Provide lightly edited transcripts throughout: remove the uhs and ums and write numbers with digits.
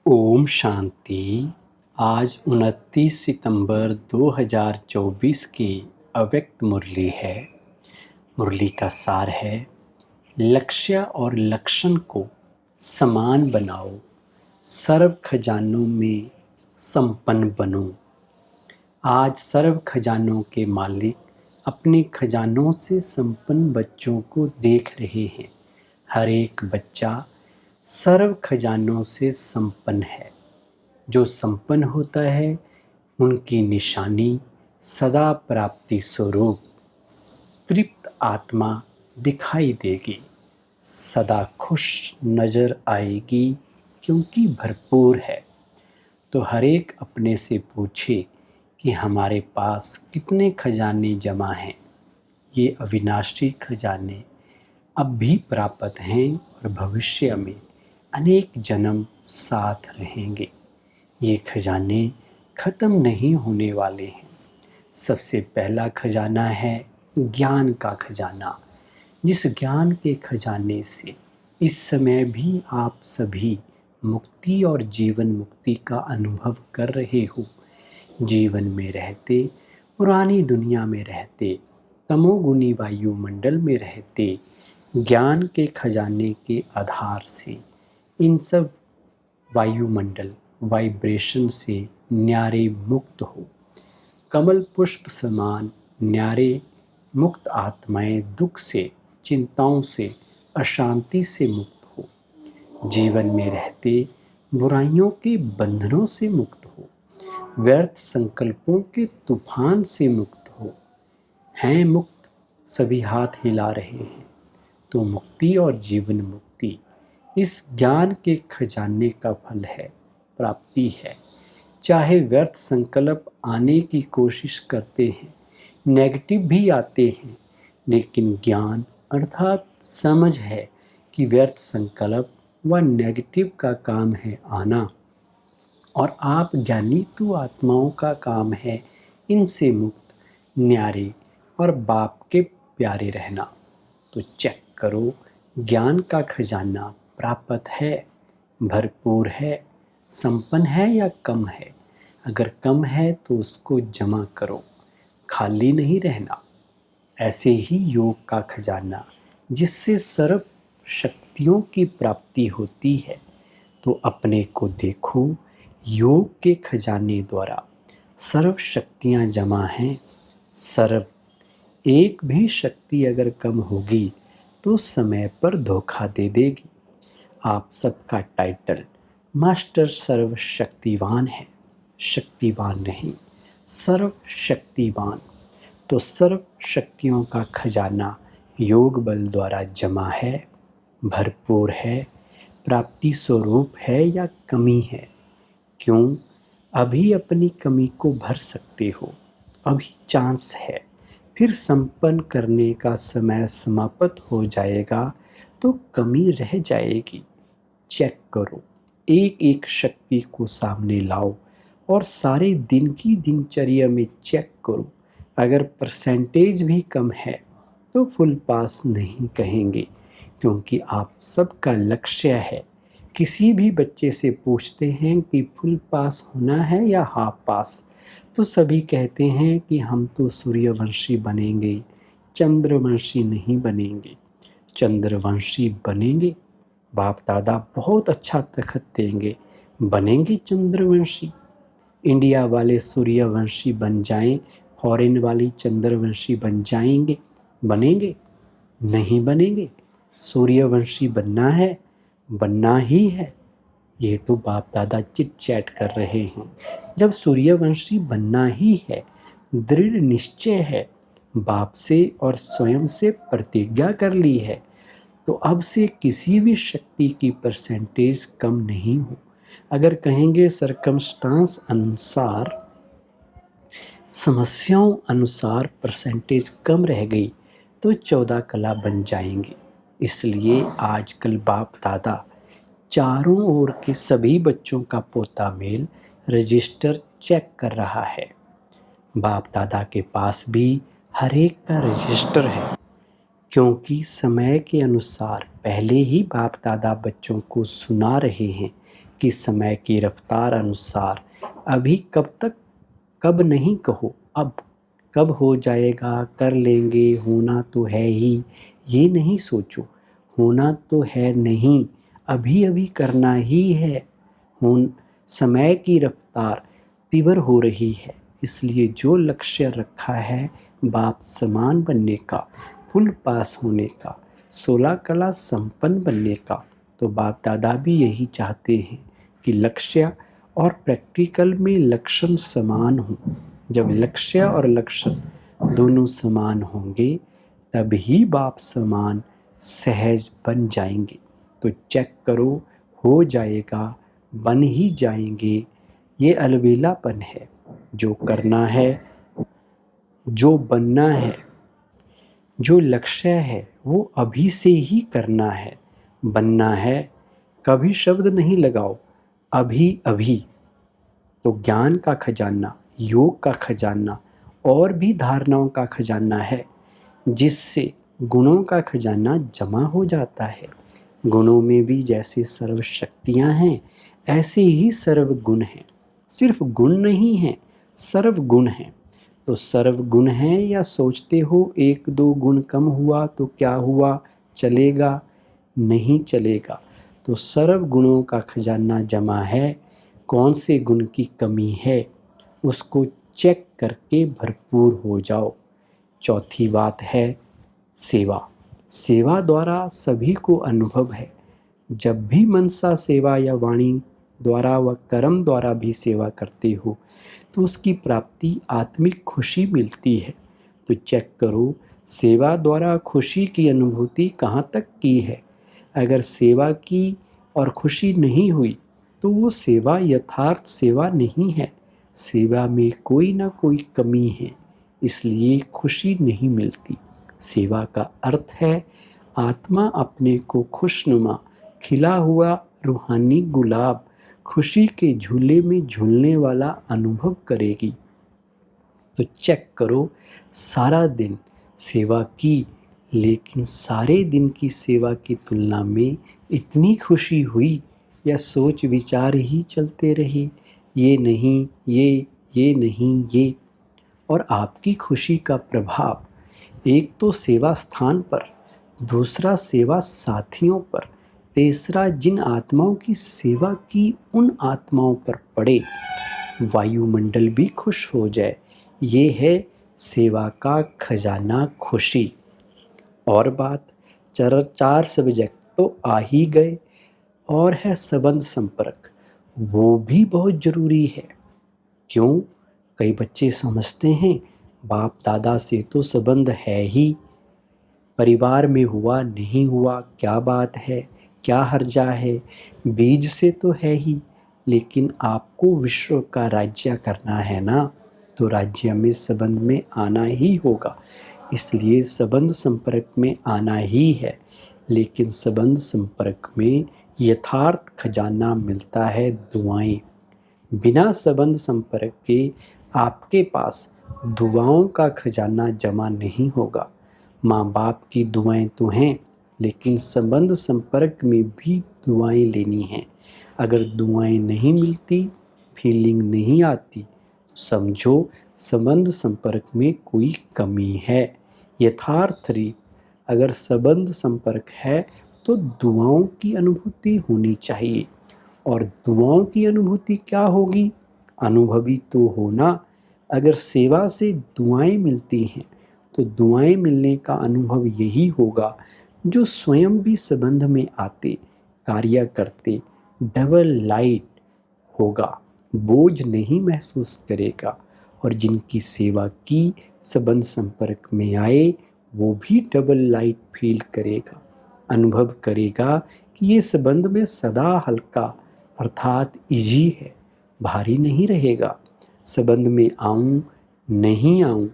ओम शांति। आज 29 सितंबर 2024 की अव्यक्त मुरली है। मुरली का सार है, लक्ष्य और लक्षण को समान बनाओ, सर्व खजानों में संपन्न बनो। आज सर्व खजानों के मालिक अपने खजानों से संपन्न बच्चों को देख रहे हैं। हर एक बच्चा सर्व खजानों से संपन्न है। जो संपन्न होता है उनकी निशानी सदा प्राप्ति स्वरूप तृप्त आत्मा दिखाई देगी, सदा खुश नजर आएगी क्योंकि भरपूर है। तो हर एक अपने से पूछे कि हमारे पास कितने खजाने जमा हैं। ये अविनाशी खजाने अब भी प्राप्त हैं और भविष्य में अनेक जन्म साथ रहेंगे। ये खजाने ख़त्म नहीं होने वाले हैं। सबसे पहला खजाना है ज्ञान का खजाना। जिस ज्ञान के खजाने से इस समय भी आप सभी मुक्ति और जीवन मुक्ति का अनुभव कर रहे हो। जीवन में रहते, पुरानी दुनिया में रहते, तमोगुनी वायुमंडल में रहते, ज्ञान के खजाने के आधार से इन सब वायुमंडल वाइब्रेशन से न्यारे मुक्त हो। कमल पुष्प समान न्यारे मुक्त आत्माएं दुख से, चिंताओं से, अशांति से मुक्त हो। जीवन में रहते बुराइयों के बंधनों से मुक्त हो, व्यर्थ संकल्पों के तूफान से मुक्त हो। हैं मुक्त, सभी हाथ हिला रहे हैं। तो मुक्ति और जीवन मुक्ति इस ज्ञान के खजाने का फल है, प्राप्ति है। चाहे व्यर्थ संकल्प आने की कोशिश करते हैं, नेगेटिव भी आते हैं, लेकिन ज्ञान अर्थात समझ है कि व्यर्थ संकल्प व नेगेटिव का काम है आना, और आप ज्ञानी तो आत्माओं का काम है इनसे मुक्त, न्यारे और बाप के प्यारे रहना। तो चेक करो, ज्ञान का खजाना प्राप्त है, भरपूर है, संपन्न है या कम है। अगर कम है तो उसको जमा करो, खाली नहीं रहना। ऐसे ही योग का खजाना जिससे सर्व शक्तियों की प्राप्ति होती है। तो अपने को देखो, योग के खजाने द्वारा सर्व शक्तियाँ जमा हैं। सर्व एक भी शक्ति अगर कम होगी तो समय पर धोखा दे देगी। आप सबका टाइटल मास्टर सर्वशक्तिवान है, शक्तिवान नहीं, सर्वशक्तिवान। तो सर्व शक्तियों का खजाना योग बल द्वारा जमा है, भरपूर है, प्राप्ति स्वरूप है या कमी है। क्यों? अभी अपनी कमी को भर सकते हो, अभी चांस है। फिर संपन्न करने का समय समाप्त हो जाएगा तो कमी रह जाएगी। चेक करो, एक एक शक्ति को सामने लाओ और सारे दिन की दिनचर्या में चेक करो। अगर परसेंटेज भी कम है तो फुल पास नहीं कहेंगे, क्योंकि आप सबका लक्ष्य है। किसी भी बच्चे से पूछते हैं कि फुल पास होना है या हाफ पास, तो सभी कहते हैं कि हम तो सूर्यवंशी बनेंगे, चंद्रवंशी नहीं बनेंगे। चंद्रवंशी बनेंगे, बाप दादा बहुत अच्छा तखत देंगे, बनेंगे चंद्रवंशी। इंडिया वाले सूर्यवंशी बन जाएं, फॉरेन वाली चंद्रवंशी बन जाएंगे, बनेंगे? नहीं बनेंगे। सूर्यवंशी बनना है, बनना ही है। ये तो बाप दादा चिट चैट कर रहे हैं। जब सूर्यवंशी बनना ही है, दृढ़ निश्चय है, बाप से और स्वयं से प्रतिज्ञा कर ली है, तो अब से किसी भी शक्ति की परसेंटेज कम नहीं हो। अगर कहेंगे सरकमस्टांस अनुसार, समस्याओं अनुसार परसेंटेज कम रह गई तो 14 कला बन जाएंगे। इसलिए आजकल बाप दादा चारों ओर के सभी बच्चों का पोता मेल रजिस्टर चेक कर रहा है। बाप दादा के पास भी हर एक का रजिस्टर है, क्योंकि समय के अनुसार पहले ही बाप दादा बच्चों को सुना रहे हैं कि समय की रफ्तार अनुसार अभी कब तक कब नहीं कहो अब, कब हो जाएगा कर लेंगे, होना तो है ही ये नहीं सोचो, होना तो है नहीं अभी अभी करना ही है। समय की रफ्तार तीव्र हो रही है, इसलिए जो लक्ष्य रखा है बाप समान बनने का, फुल पास होने का, 16 कला संपन्न बनने का, तो बाप दादा भी यही चाहते हैं कि लक्ष्य और प्रैक्टिकल में लक्षण समान हों। जब लक्ष्य और लक्षण दोनों समान होंगे तब ही बाप समान सहज बन जाएंगे। तो चेक करो, हो जाएगा, बन ही जाएंगे। ये अलबेलापन है। जो करना है, जो बनना है, जो लक्ष्य है वो अभी से ही करना है। बनना है, कभी शब्द नहीं लगाओ, अभी अभी। तो ज्ञान का खजाना, योग का खजाना और भी धारणाओं का खजाना है, जिससे गुणों का खजाना जमा हो जाता है। गुणों में भी जैसे सर्व शक्तियाँ हैं ऐसे ही सर्व गुण हैं। सिर्फ गुण नहीं हैं, सर्व गुण हैं। तो सर्व गुण हैं या सोचते हो एक दो गुण कम हुआ तो क्या हुआ, चलेगा? नहीं चलेगा। तो सर्व गुणों का खजाना जमा है। कौन से गुण की कमी है उसको चेक करके भरपूर हो जाओ। चौथी बात है सेवा। सेवा द्वारा सभी को अनुभव है। जब भी मनसा सेवा या वाणी द्वारा व कर्म द्वारा भी सेवा करते हो तो उसकी प्राप्ति आत्मिक खुशी मिलती है। तो चेक करो, सेवा द्वारा खुशी की अनुभूति कहाँ तक की है। अगर सेवा की और खुशी नहीं हुई तो वो सेवा यथार्थ सेवा नहीं है। सेवा में कोई ना कोई कमी है, इसलिए खुशी नहीं मिलती। सेवा का अर्थ है आत्मा अपने को खुशनुमा खिला हुआ रूहानी गुलाब खुशी के झूले में झूलने वाला अनुभव करेगी। तो चेक करो, सारा दिन सेवा की, लेकिन सारे दिन की सेवा की तुलना में इतनी खुशी हुई या सोच विचार ही चलते रहे, ये नहीं ये नहीं ये। और आपकी खुशी का प्रभाव एक तो सेवा स्थान पर, दूसरा सेवा साथियों पर, तीसरा जिन आत्माओं की सेवा की उन आत्माओं पर पड़े, वायुमंडल भी खुश हो जाए। ये है सेवा का खजाना, खुशी। और बात, चार सब्जेक्ट तो आ ही गए, और है संबंध संपर्क, वो भी बहुत ज़रूरी है। क्यों? कई बच्चे समझते हैं बाप दादा से तो संबंध है ही, परिवार में हुआ नहीं हुआ क्या बात है, क्या हर्जा है, बीज से तो है ही। लेकिन आपको विश्व का राज्य करना है ना, तो राज्य में संबंध में आना ही होगा। इसलिए संबंध संपर्क में आना ही है। लेकिन संबंध संपर्क में यथार्थ खजाना मिलता है दुआएं। बिना संबंध संपर्क के आपके पास दुआओं का खजाना जमा नहीं होगा। माँ बाप की दुआएं तो हैं, लेकिन संबंध संपर्क में भी दुआएं लेनी हैं। अगर दुआएं नहीं मिलती, फीलिंग नहीं आती, तो समझो संबंध संपर्क में कोई कमी है। यथार्थ रीत, अगर संबंध संपर्क है तो दुआओं की अनुभूति होनी चाहिए। और दुआओं की अनुभूति क्या होगी? अनुभवी तो होना। अगर सेवा से दुआएं मिलती हैं तो दुआएं मिलने का अनुभव यही होगा जो स्वयं भी संबंध में आते, कार्य करते, डबल लाइट होगा, बोझ नहीं महसूस करेगा। और जिनकी सेवा की संबंध संपर्क में आए वो भी डबल लाइट फील करेगा, अनुभव करेगा कि ये संबंध में सदा हल्का अर्थात इजी है, भारी नहीं रहेगा। संबंध में आऊं नहीं आऊं,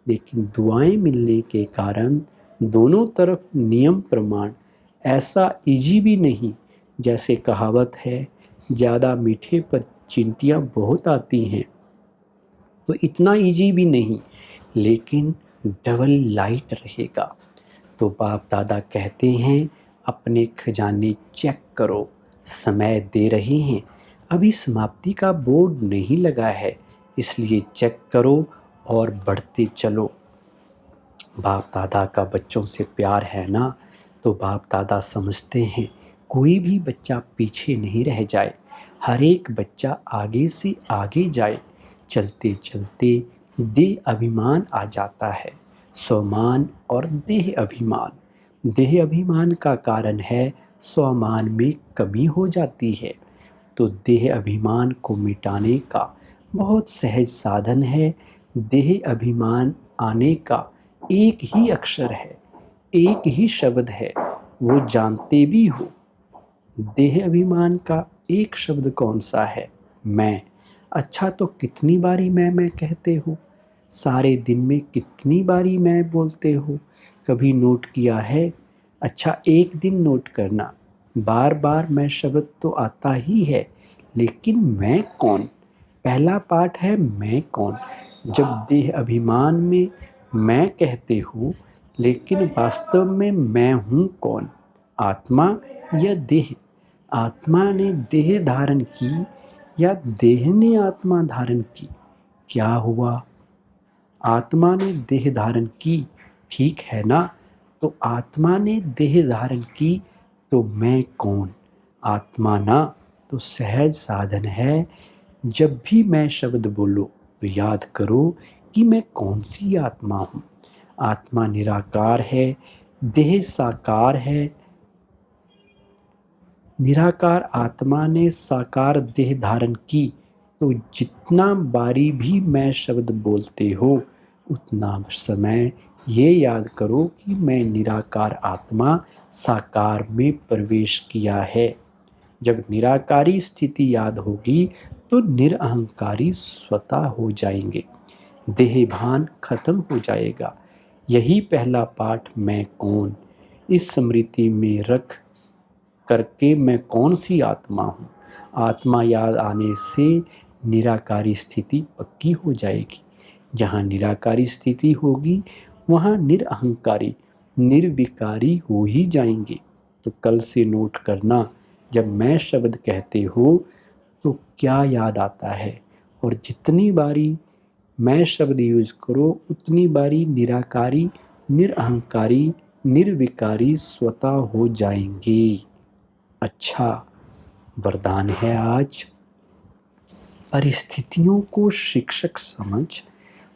लेकिन दुआएं मिलने के कारण दोनों तरफ नियम प्रमाण ऐसा इजी भी नहीं। जैसे कहावत है, ज़्यादा मीठे पर चींटियाँ बहुत आती हैं, तो इतना इजी भी नहीं, लेकिन डबल लाइट रहेगा। तो बाप दादा कहते हैं अपने खजाने चेक करो, समय दे रहे हैं, अभी समाप्ति का बोर्ड नहीं लगा है, इसलिए चेक करो और बढ़ते चलो। बाप दादा का बच्चों से प्यार है ना, तो बाप दादा समझते हैं कोई भी बच्चा पीछे नहीं रह जाए, हर एक बच्चा आगे से आगे जाए। चलते चलते देह अभिमान आ जाता है, स्वमान और देह अभिमान। देह अभिमान का कारण है स्वमान में कमी हो जाती है। तो देह अभिमान को मिटाने का बहुत सहज साधन है। देह अभिमान आने का एक ही अक्षर है, एक ही शब्द है, वो जानते भी हो। देह अभिमान का एक शब्द कौन सा है? मैं। अच्छा, तो कितनी बारी मैं कहते हो? सारे दिन में कितनी बारी मैं बोलते हो? कभी नोट किया है? अच्छा, एक दिन नोट करना, बार बार मैं शब्द तो आता ही है, लेकिन मैं कौन? पहला पाठ है मैं कौन। जब देह अभिमान में मैं कहते हो, लेकिन वास्तव में मैं हूँ कौन? आत्मा या देह? आत्मा ने देह धारण की या देह ने आत्मा धारण की? क्या हुआ? आत्मा ने देह धारण की, ठीक है ना? तो आत्मा ने देह धारण की, तो मैं कौन? आत्मा ना। तो सहज साधन है, जब भी मैं शब्द बोलो तो याद करो कि मैं कौन सी आत्मा हूँ। आत्मा निराकार है, देह साकार है। निराकार आत्मा ने साकार देह धारण की, तो जितना बारी भी मैं शब्द बोलते हो, उतना समय ये याद करो कि मैं निराकार आत्मा साकार में प्रवेश किया है। जब निराकारी स्थिति याद होगी तो निरअहंकारी स्वतः हो जाएंगे, देहभान खत्म हो जाएगा। यही पहला पाठ मैं कौन, इस स्मृति में रख करके मैं कौन सी आत्मा हूँ। आत्मा याद आने से निराकारी स्थिति पक्की हो जाएगी। जहाँ निराकारी स्थिति होगी वहाँ निरअहंकारी निर्विकारी हो ही जाएंगे। तो कल से नोट करना, जब मैं शब्द कहते हो तो क्या याद आता है, और जितनी बारी मैं शब्द यूज करो उतनी बारी निराकारी निरअहंकारी निर्विकारी स्वतः हो जाएंगे। अच्छा, वरदान है आज। परिस्थितियों को शिक्षक समझ,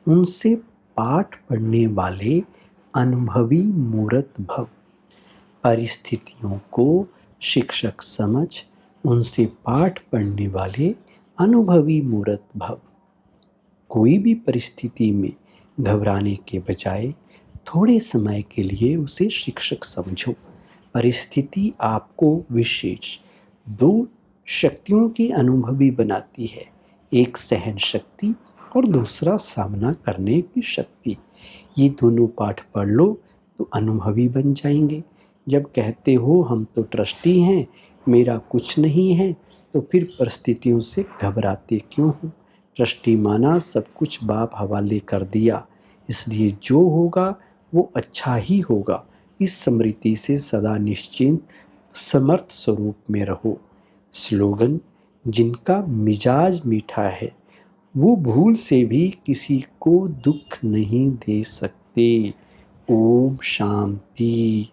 उनसे पाठ पढ़ने वाले अनुभवी मूर्त भव। परिस्थितियों को शिक्षक समझ, उनसे पाठ पढ़ने वाले अनुभवी मूर्त भव। कोई भी परिस्थिति में घबराने के बजाय थोड़े समय के लिए उसे शिक्षक समझो। परिस्थिति आपको विशेष दो शक्तियों की अनुभवी बनाती है, एक सहन शक्ति और दूसरा सामना करने की शक्ति। ये दोनों पाठ पढ़ लो तो अनुभवी बन जाएंगे। जब कहते हो हम तो ट्रस्टी हैं, मेरा कुछ नहीं है, तो फिर परिस्थितियों से घबराते क्यों हो? ट्रस्टी माना, सब कुछ बाप हवाले कर दिया, इसलिए जो होगा वो अच्छा ही होगा। इस स्मृति से सदा निश्चिंत समर्थ स्वरूप में रहो। स्लोगन: जिनका मिजाज मीठा है वो भूल से भी किसी को दुख नहीं दे सकते। ओम शांति।